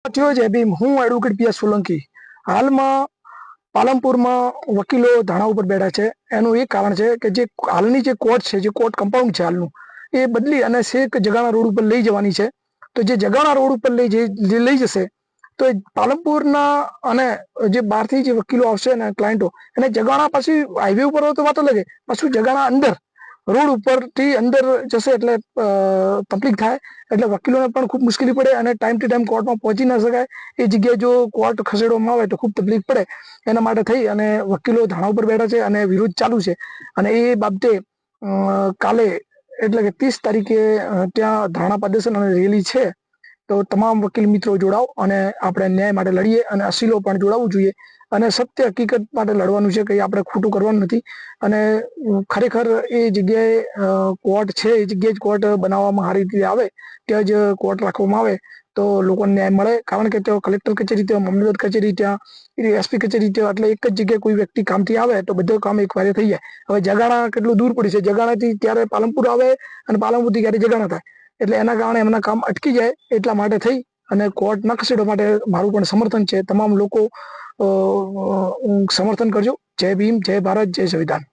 થયો છે ભીમ, હું એડવોકેટ પીએસ સોલંકી હાલમાં પાલનપુરમાં વકીલો ધારણા ઉપર બેઠા છે. એનું એક કારણ છે કે જે હાલની જે કોર્ટ છે, જે કોર્ટ કમ્પાઉન્ડ છે હાલનું, એ બદલી અને શેખ જગાણા રોડ ઉપર લઈ જવાની છે. તો જે જગાણા રોડ ઉપર લઈ જશે તો પાલનપુરના અને જે બહારથી જે વકીલો આવશે ને ક્લાયન્ટો, અને જગાણા પછી હાઈવે ઉપર હોય તો વાતો લાગે, પાછું જગાણા અંદર રોડ ઉપરથી અંદર જશે એટલે તકલીફ થાય. એટલે વકીલોને પણ ખૂબ મુશ્કેલી પડે અને ટાઈમ ટુ ટાઈમ કોર્ટમાં પહોંચી ના શકાય. એ જગ્યાએ જો કોર્ટ ખસેડવામાં આવે તો ખૂબ તકલીફ પડે. એના માટે થઈ અને વકીલો ધારણા ઉપર બેઠા છે અને વિરોધ ચાલુ છે. અને એ બાબતે કાલે એટલે કે 30 તારીખે ત્યાં ધારણા પ્રદર્શન અને રેલી છે. તો તમામ વકીલ મિત્રો જોડાઓ અને આપણે ન્યાય માટે લડીએ. અને અસીલો પણ જોડાવવું જોઈએ અને સત્ય હકીકત માટે લડવાનું છે. કંઈ આપણે ખોટું કરવાનું નથી. અને ખરેખર એ જગ્યાએ કોર્ટ છે, એ જગ્યાએ જ કોર્ટ બનાવવામાં સારી રીતે આવે, ત્યાં જ કોર્ટ રાખવામાં આવે તો લોકોને ન્યાય મળે. કારણ કે ત્યાં કલેક્ટર કચેરી, ત્યાં મામલતદાર કચેરી, ત્યાં એસપી કચેરી, ત્યાં એટલે એક જ જગ્યાએ કોઈ વ્યક્તિ કામથી આવે તો બધું કામ એક વારે થઈ જાય. હવે જગાણા કેટલું દૂર પડી છે, જગાણાથી ક્યારે પાલનપુર આવે અને પાલનપુરથી ક્યારે જગાણા થાય, એટલે એના કારણે એમના કામ અટકી જાય. એટલા માટે થઈ અને કોર્ટ ન ખસેડવા માટે મારું પણ સમર્થન છે. તમામ લોકો સમર્થન કરજો. જય ભીમ, જય ભારત, જય સંવિધાન.